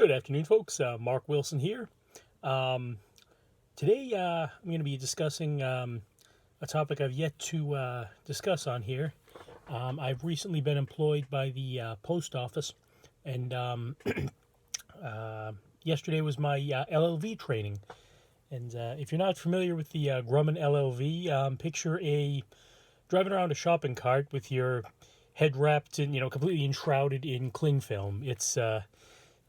Good afternoon, folks. Mark Wilson here. Today, I'm going to be discussing a topic I've yet to discuss on here. I've recently been employed by the post office, and yesterday was my LLV training. And if you're not familiar with the Grumman LLV, picture driving around a shopping cart with your head wrapped in, completely enshrouded in cling film. It's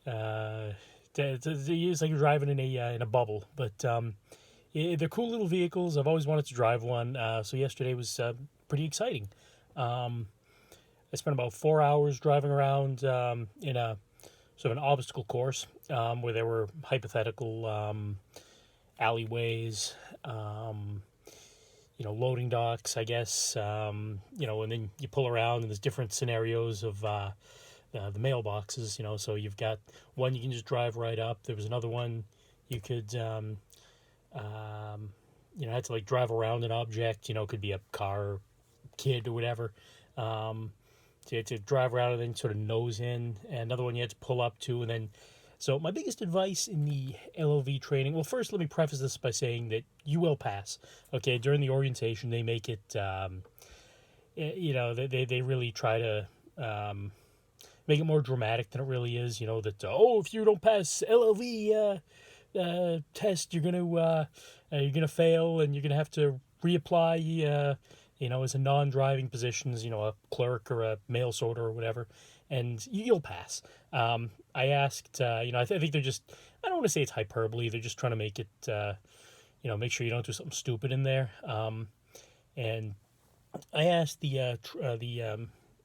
like you're driving in a bubble, but they're cool little vehicles. I've always wanted to drive one, so yesterday was pretty exciting. I spent about 4 hours driving around in a sort of an obstacle course where there were hypothetical alleyways, loading docks, I guess, and then you pull around and there's different scenarios of the mailboxes, so you've got one you can just drive right up. There was another one you could, had to like drive around an object, could be a car, kid, or whatever. So you had to drive around and then sort of nose in. And another one you had to pull up to, and then. So my biggest advice in the LLV training. Well, first let me preface this by saying that you will pass. Okay, during the orientation they make it. They really try to. Make it more dramatic than it really is. That if you don't pass LLV test, you're gonna fail, and you're gonna have to reapply. As a non-driving position, as a clerk or a mail sorter or whatever, and you'll pass. I asked. I think they're just. I don't want to say it's hyperbole. They're just trying to make it. Make sure you don't do something stupid in there. And I asked the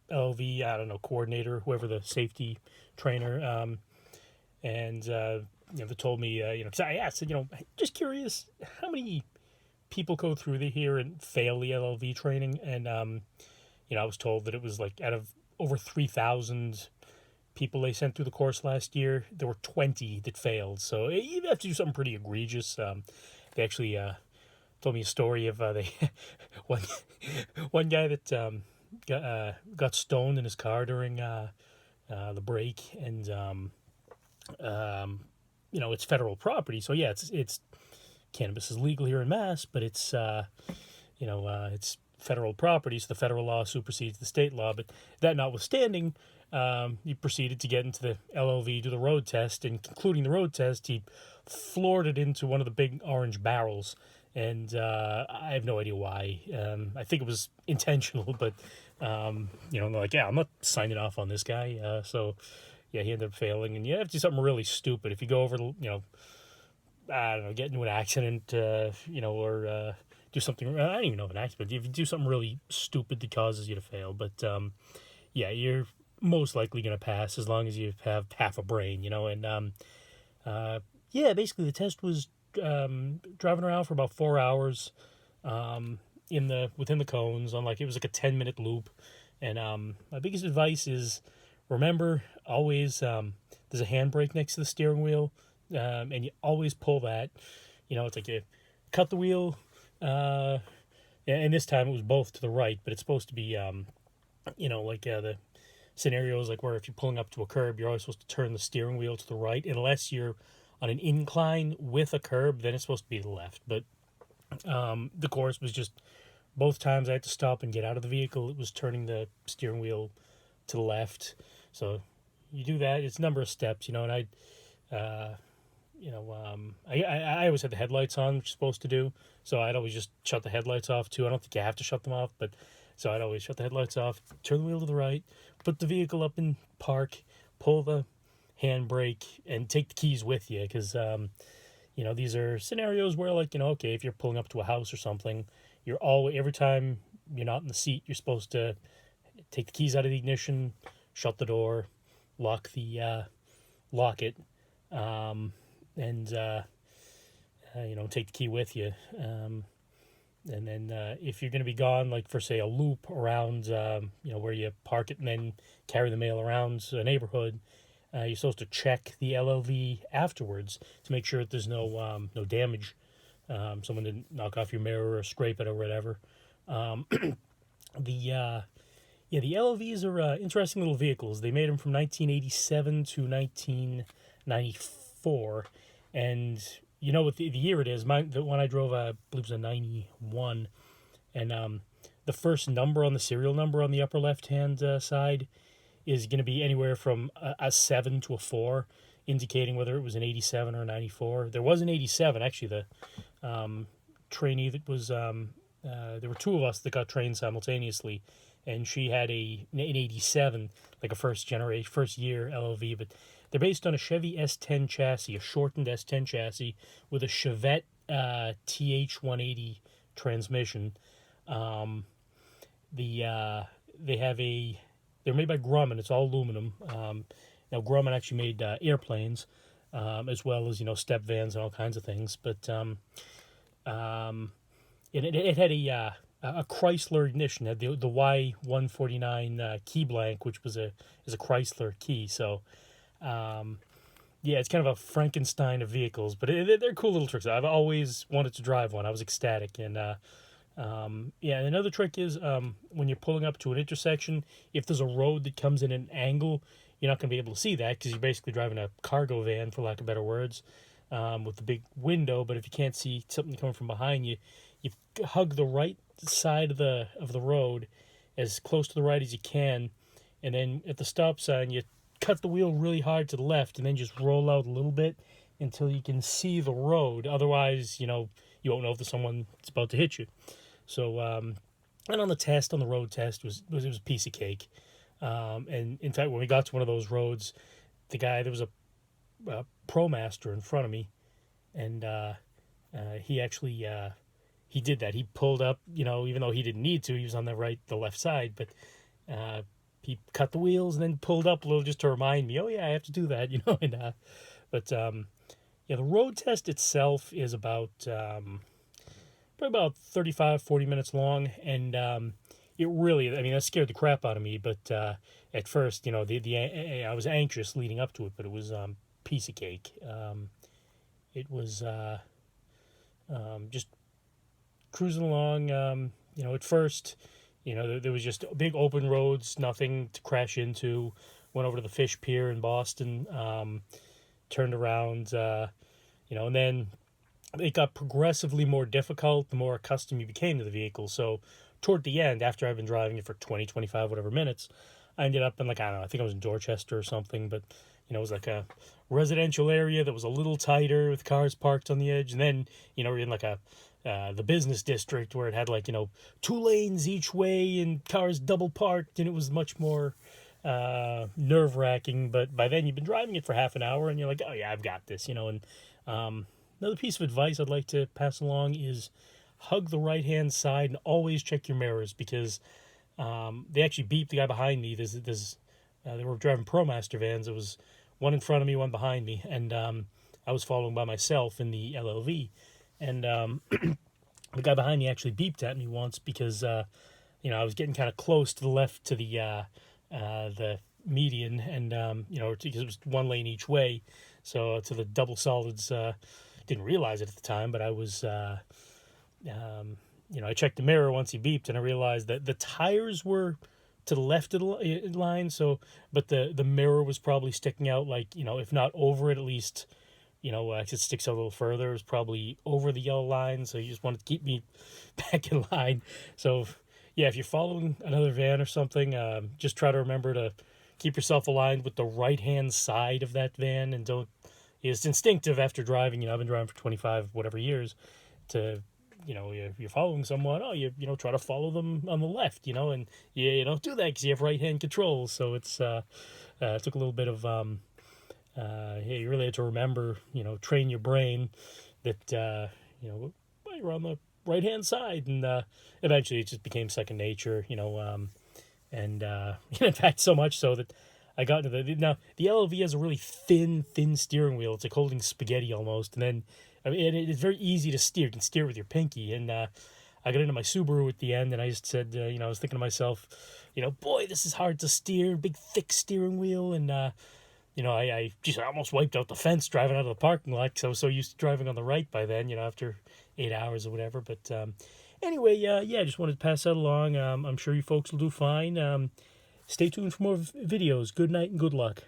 LLV, I don't know, coordinator, whoever the safety trainer, and they told me, because I asked, just curious, how many people go through here and fail the LLV training? And I was told that it was like out of over 3,000 people they sent through the course last year, there were 20 that failed. So you have to do something pretty egregious. They actually told me a story of one guy that. Got stoned in his car during the break, and it's federal property, so yeah, it's cannabis is legal here in Mass, but it's it's federal property, so the federal law supersedes the state law. But that notwithstanding, he proceeded to get into the LLV, do the road test, and concluding the road test, he floored it into one of the big orange barrels. And I have no idea why. I think it was intentional, but I'm not signing off on this guy. So yeah, he ended up failing, and you have to do something really stupid if you go over, I don't know, get into an accident, or do something. I don't even know if an accident, but if you do something really stupid that causes you to fail, but yeah, you're most likely going to pass as long as you have half a brain, and yeah, basically the test was. Driving around for about 4 hours within the cones on it was like a 10-minute loop. And my biggest advice is remember always there's a handbrake next to the steering wheel, and you always pull that. It's like you cut the wheel, and this time it was both to the right, but it's supposed to be the scenarios like where if you're pulling up to a curb, you're always supposed to turn the steering wheel to the right unless you're on an incline with a curb, then it's supposed to be to the left. But the course was just both times I had to stop and get out of the vehicle, it was turning the steering wheel to the left. So you do that. It's a number of steps, and I always had the headlights on, which you're supposed to do. So I'd always just shut the headlights off too. I don't think you have to shut them off, but so I'd always shut the headlights off, turn the wheel to the right, put the vehicle up in park, pull the handbrake, and take the keys with you, because these are scenarios where okay, if you're pulling up to a house or something, you're always, every time you're not in the seat, you're supposed to take the keys out of the ignition, shut the door, lock it, and take the key with you, and then if you're going to be gone, like for say a loop around where you park it and then carry the mail around a neighborhood, you're supposed to check the LLV afterwards to make sure that there's no damage. Someone didn't knock off your mirror or scrape it or whatever. The LLVs are interesting little vehicles. They made them from 1987 to 19 '94, and you know what the year it is. The one I drove, I believe, was a '91, and the first number on the serial number on the upper left hand side is going to be anywhere from a 7 to a 4, indicating whether it was an 87 or a 94. There was an 87, actually. The trainee that was, there were two of us that got trained simultaneously, and she had an 87, like a first year LLV, but they're based on a Chevy S10 chassis, a shortened S10 chassis with a Chevette TH180 transmission. They're made by Grumman. It's all aluminum. Now Grumman actually made airplanes, as well as step vans and all kinds of things. But it had a Chrysler ignition. It had the Y149 key blank, which is a Chrysler key. So yeah, it's kind of a Frankenstein of vehicles, but they're cool little tricks. I've always wanted to drive one. I was ecstatic. And yeah, another trick is when you're pulling up to an intersection, if there's a road that comes in an angle, you're not going to be able to see that because you're basically driving a cargo van, for lack of better words, with the big window. But if you can't see something coming from behind you, you hug the right side of the road as close to the right as you can, and then at the stop sign, you cut the wheel really hard to the left, and then just roll out a little bit until you can see the road. Otherwise, you won't know if there's someone that's about to hit you. So, and on the road test, it was a piece of cake. And in fact, when we got to one of those roads, there was a ProMaster in front of me, and he actually he did that. He pulled up, even though he didn't need to. He was on the left side, but he cut the wheels and then pulled up a little just to remind me, oh yeah, I have to do that, And but yeah, the road test itself is about probably about 35, 40 minutes long, and it really, that scared the crap out of me, but at first, I was anxious leading up to it, but it was piece of cake. It was just cruising along, at first, there was just big open roads, nothing to crash into. Went over to the Fish Pier in Boston, turned around, and then it got progressively more difficult the more accustomed you became to the vehicle. So toward the end, after I've been driving it for 20, 25, whatever minutes, I ended up in I don't know, I think I was in Dorchester or something, but it was like a residential area that was a little tighter with cars parked on the edge. And then, we're in the business district where it had 2 lanes each way and cars double parked, and it was much more nerve-wracking. But by then you've been driving it for half an hour and you're like, oh yeah, I've got this, and another piece of advice I'd like to pass along is hug the right-hand side and always check your mirrors, because they actually beeped the guy behind me. They were driving ProMaster vans. It was one in front of me, one behind me, and I was following by myself in the LLV. And the guy behind me actually beeped at me once because, I was getting kind of close to the left to the median, and, because it was 1 lane each way, so to the double solids. Didn't realize it at the time, but I was, I checked the mirror once he beeped, and I realized that the tires were to the left of the line, but the mirror was probably sticking out, if not over it, at least, it sticks out a little further. It was probably over the yellow line, so you just wanted to keep me back in line. So, yeah, if you're following another van or something, just try to remember to keep yourself aligned with the right-hand side of that van, and don't. It's instinctive after driving. I've been driving for 25 whatever years. To, you're following someone. Oh, you try to follow them on the left. And you don't do that because you have right hand control. So it's it took a little bit of you really had to remember. Train your brain that you're on the right hand side, and eventually it just became second nature. And in fact, so much so that I got into the LLV has a really thin steering wheel. It's like holding spaghetti almost. And then, it's very easy to steer. You can steer with your pinky. And I got into my Subaru at the end, and I just said, I was thinking to myself, boy, this is hard to steer. Big, thick steering wheel. And, I almost wiped out the fence driving out of the parking lot. So I was so used to driving on the right by then, after 8 hours or whatever. But anyway, I just wanted to pass that along. I'm sure you folks will do fine. Stay tuned for more videos. Good night and good luck.